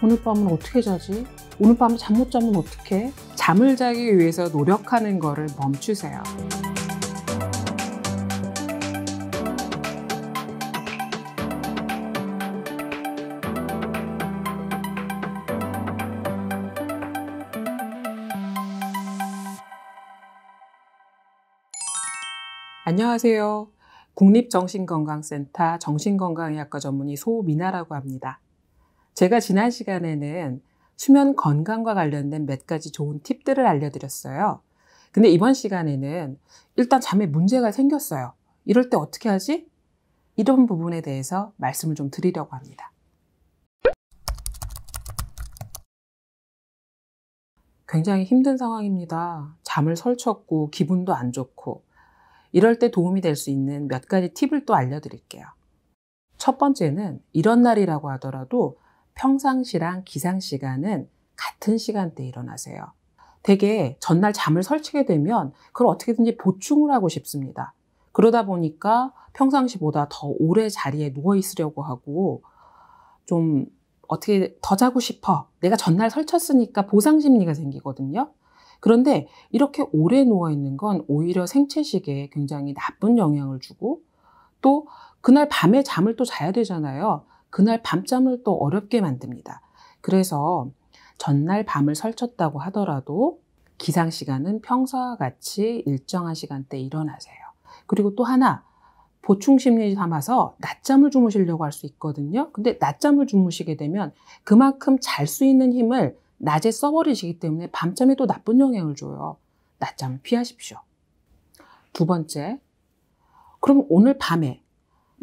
오늘 밤은 어떻게 자지? 오늘 밤에 잠 못 자면 어떡해? 잠을 자기 위해서 노력하는 거를 멈추세요. 안녕하세요. 국립정신건강센터 정신건강의학과 전문의 소미나라고 합니다. 제가 지난 시간에는 수면 건강과 관련된 몇 가지 좋은 팁들을 알려드렸어요. 근데 이번 시간에는 일단 잠에 문제가 생겼어요. 이럴 때 어떻게 하지? 이런 부분에 대해서 말씀을 좀 드리려고 합니다. 굉장히 힘든 상황입니다. 잠을 설쳤고 기분도 안 좋고 이럴 때 도움이 될 수 있는 몇 가지 팁을 또 알려드릴게요. 첫 번째는 이런 날이라고 하더라도 평상시랑 기상시간은 같은 시간대에 일어나세요. 되게 전날 잠을 설치게 되면 그걸 어떻게든지 보충을 하고 싶습니다. 그러다 보니까 평상시보다 더 오래 자리에 누워 있으려고 하고 좀 어떻게 더 자고 싶어. 내가 전날 설쳤으니까 보상 심리가 생기거든요. 그런데 이렇게 오래 누워 있는 건 오히려 생체식에 굉장히 나쁜 영향을 주고 또 그날 밤에 잠을 또 자야 되잖아요. 그날 밤잠을 또 어렵게 만듭니다. 그래서 전날 밤을 설쳤다고 하더라도 기상시간은 평소와 같이 일정한 시간대에 일어나세요. 그리고 또 하나 보충 심리 삼아서 낮잠을 주무시려고 할 수 있거든요. 근데 낮잠을 주무시게 되면 그만큼 잘 수 있는 힘을 낮에 써버리시기 때문에 밤잠에 또 나쁜 영향을 줘요. 낮잠을 피하십시오. 두 번째, 그럼 오늘 밤에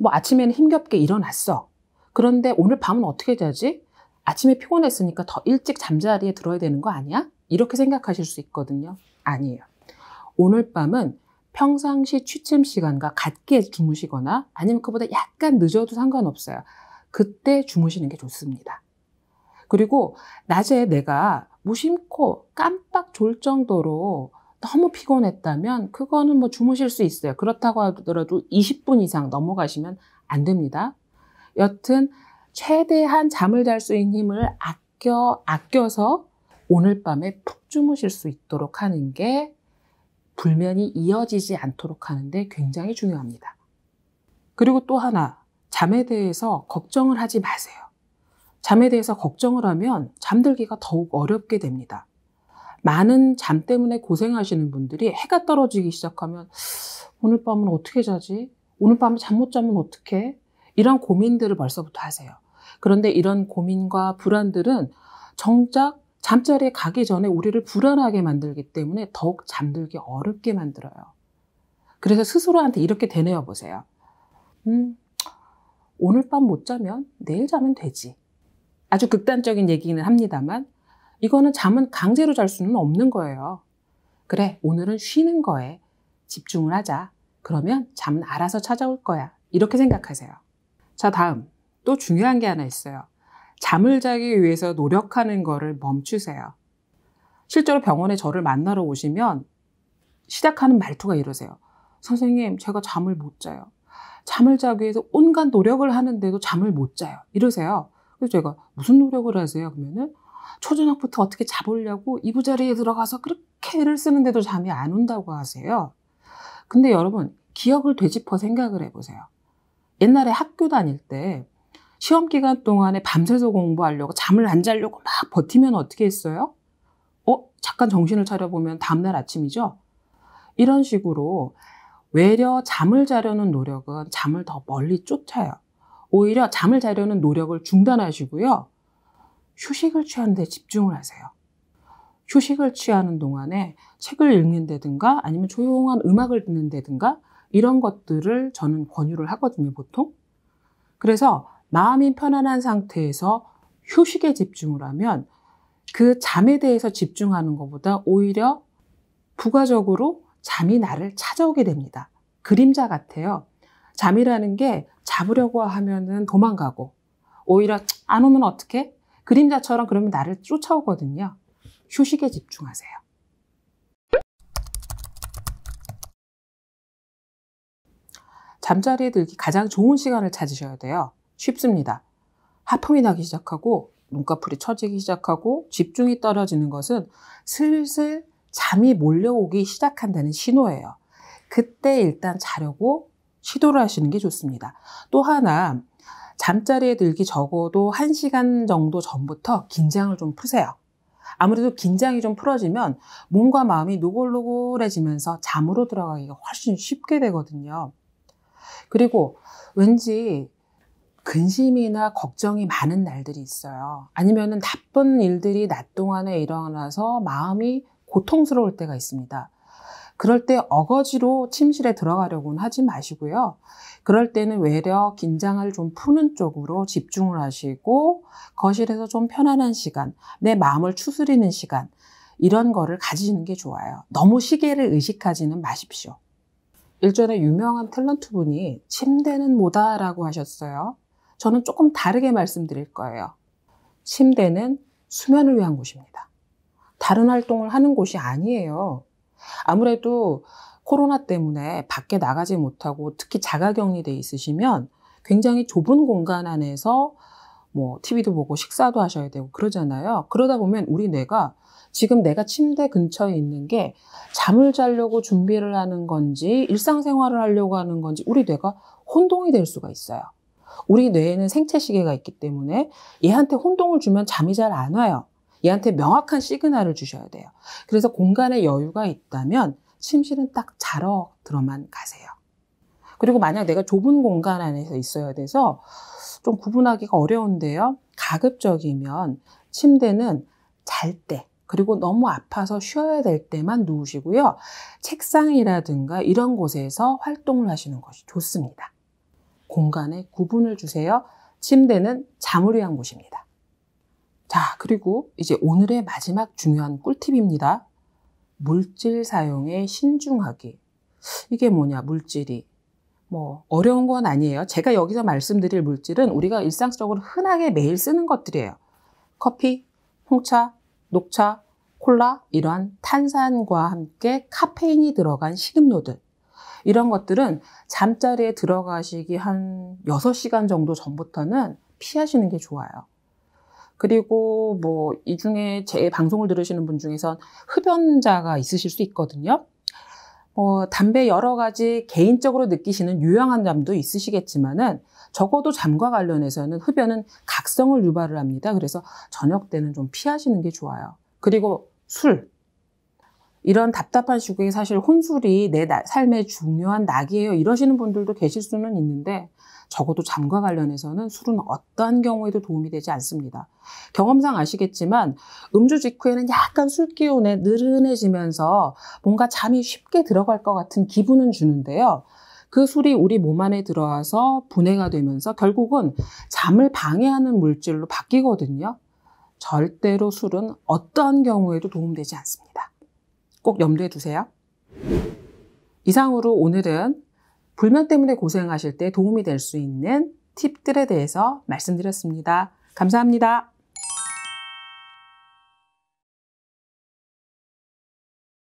아침에는 힘겹게 일어났어. 그런데 오늘 밤은 어떻게 자지? 아침에 피곤했으니까 더 일찍 잠자리에 들어야 되는 거 아니야? 이렇게 생각하실 수 있거든요. 아니에요. 오늘 밤은 평상시 취침 시간과 같게 주무시거나 아니면 그보다 약간 늦어도 상관없어요. 그때 주무시는 게 좋습니다. 그리고 낮에 내가 무심코 깜빡 졸 정도로 너무 피곤했다면 그거는 주무실 수 있어요. 그렇다고 하더라도 20분 이상 넘어가시면 안 됩니다. 여튼 최대한 잠을 잘 수 있는 힘을 아껴서 오늘 밤에 푹 주무실 수 있도록 하는 게 불면이 이어지지 않도록 하는데 굉장히 중요합니다. 그리고 또 하나, 잠에 대해서 걱정을 하지 마세요. 잠에 대해서 걱정을 하면 잠들기가 더욱 어렵게 됩니다. 많은 잠 때문에 고생하시는 분들이 해가 떨어지기 시작하면 오늘 밤은 어떻게 자지? 오늘 밤에 잠 못 자면 어떡해? 이런 고민들을 벌써부터 하세요. 그런데 이런 고민과 불안들은 정작 잠자리에 가기 전에 우리를 불안하게 만들기 때문에 더욱 잠들기 어렵게 만들어요. 그래서 스스로한테 이렇게 되뇌어 보세요. 오늘 밤 못 자면 내일 자면 되지. 아주 극단적인 얘기는 합니다만 이거는 잠은 강제로 잘 수는 없는 거예요. 그래, 오늘은 쉬는 거에 집중을 하자. 그러면 잠은 알아서 찾아올 거야. 이렇게 생각하세요. 자, 다음. 또 중요한 게 하나 있어요. 잠을 자기 위해서 노력하는 거를 멈추세요. 실제로 병원에 저를 만나러 오시면 시작하는 말투가 이러세요. 선생님, 제가 잠을 못 자요. 잠을 자기 위해서 온갖 노력을 하는데도 잠을 못 자요. 이러세요. 그래서 제가 무슨 노력을 하세요? 그러면은 초저녁부터 어떻게 자보려고 이부자리에 들어가서 그렇게 애를 쓰는데도 잠이 안 온다고 하세요. 근데 여러분, 기억을 되짚어 생각을 해보세요. 옛날에 학교 다닐 때 시험 기간 동안에 밤새서 공부하려고 잠을 안 자려고 막 버티면 어떻게 했어요? 잠깐 정신을 차려보면 다음날 아침이죠? 이런 식으로 외려 잠을 자려는 노력은 잠을 더 멀리 쫓아요. 오히려 잠을 자려는 노력을 중단하시고요. 휴식을 취하는 데 집중을 하세요. 휴식을 취하는 동안에 책을 읽는다든가 아니면 조용한 음악을 듣는다든가 이런 것들을 저는 권유를 하거든요, 보통. 그래서 마음이 편안한 상태에서 휴식에 집중을 하면 그 잠에 대해서 집중하는 것보다 오히려 부가적으로 잠이 나를 찾아오게 됩니다. 그림자 같아요. 잠이라는 게 잡으려고 하면은 도망가고 오히려 안 오면 어떡해? 그림자처럼 그러면 나를 쫓아오거든요. 휴식에 집중하세요. 잠자리에 들기 가장 좋은 시간을 찾으셔야 돼요. 쉽습니다. 하품이 나기 시작하고 눈꺼풀이 처지기 시작하고 집중이 떨어지는 것은 슬슬 잠이 몰려오기 시작한다는 신호예요. 그때 일단 자려고 시도를 하시는 게 좋습니다. 또 하나, 잠자리에 들기 적어도 1시간 정도 전부터 긴장을 좀 푸세요. 아무래도 긴장이 좀 풀어지면 몸과 마음이 노골노골해지면서 잠으로 들어가기가 훨씬 쉽게 되거든요. 그리고 왠지 근심이나 걱정이 많은 날들이 있어요. 아니면은 나쁜 일들이 낮 동안에 일어나서 마음이 고통스러울 때가 있습니다. 그럴 때 어거지로 침실에 들어가려고는 하지 마시고요. 그럴 때는 외려 긴장을 좀 푸는 쪽으로 집중을 하시고 거실에서 좀 편안한 시간, 내 마음을 추스리는 시간, 이런 거를 가지시는 게 좋아요. 너무 시계를 의식하지는 마십시오. 일전에 유명한 탤런트 분이 침대는 뭐다라고 하셨어요. 저는 조금 다르게 말씀드릴 거예요. 침대는 수면을 위한 곳입니다. 다른 활동을 하는 곳이 아니에요. 아무래도 코로나 때문에 밖에 나가지 못하고 특히 자가격리돼 있으시면 굉장히 좁은 공간 안에서 TV도 보고 식사도 하셔야 되고 그러잖아요. 그러다 보면 우리 뇌가 지금 내가 침대 근처에 있는 게 잠을 자려고 준비를 하는 건지 일상생활을 하려고 하는 건지 우리 뇌가 혼동이 될 수가 있어요. 우리 뇌에는 생체시계가 있기 때문에 얘한테 혼동을 주면 잠이 잘 안 와요. 얘한테 명확한 시그널을 주셔야 돼요. 그래서 공간에 여유가 있다면 침실은 딱 자러 들어만 가세요. 그리고 만약 내가 좁은 공간 안에서 있어야 돼서 좀 구분하기가 어려운데요. 가급적이면 침대는 잘 때, 그리고 너무 아파서 쉬어야 될 때만 누우시고요. 책상이라든가 이런 곳에서 활동을 하시는 것이 좋습니다. 공간에 구분을 주세요. 침대는 잠을 위한 곳입니다. 자, 그리고 이제 오늘의 마지막 중요한 꿀팁입니다. 물질 사용에 신중하기. 이게 뭐냐, 물질이. 어려운 건 아니에요. 제가 여기서 말씀드릴 물질은 우리가 일상적으로 흔하게 매일 쓰는 것들이에요. 커피, 홍차, 녹차, 콜라, 이러한 탄산과 함께 카페인이 들어간 식음료들. 이런 것들은 잠자리에 들어가시기 한 6시간 정도 전부터는 피하시는 게 좋아요. 그리고 이 중에 제 방송을 들으시는 분 중에선 흡연자가 있으실 수 있거든요. 담배 여러 가지 개인적으로 느끼시는 유용한 잠도 있으시겠지만은 적어도 잠과 관련해서는 흡연은 각성을 유발을 합니다. 그래서 저녁 때는 좀 피하시는 게 좋아요. 그리고 술. 이런 답답한 시국에 사실 혼술이 내 삶의 중요한 낙이에요. 이러시는 분들도 계실 수는 있는데 적어도 잠과 관련해서는 술은 어떠한 경우에도 도움이 되지 않습니다. 경험상 아시겠지만 음주 직후에는 약간 술 기운에 느른해지면서 뭔가 잠이 쉽게 들어갈 것 같은 기분은 주는데요. 그 술이 우리 몸 안에 들어와서 분해가 되면서 결국은 잠을 방해하는 물질로 바뀌거든요. 절대로 술은 어떠한 경우에도 도움되지 않습니다. 꼭 염두에 두세요. 이상으로 오늘은 불면 때문에 고생하실 때 도움이 될 수 있는 팁들에 대해서 말씀드렸습니다. 감사합니다.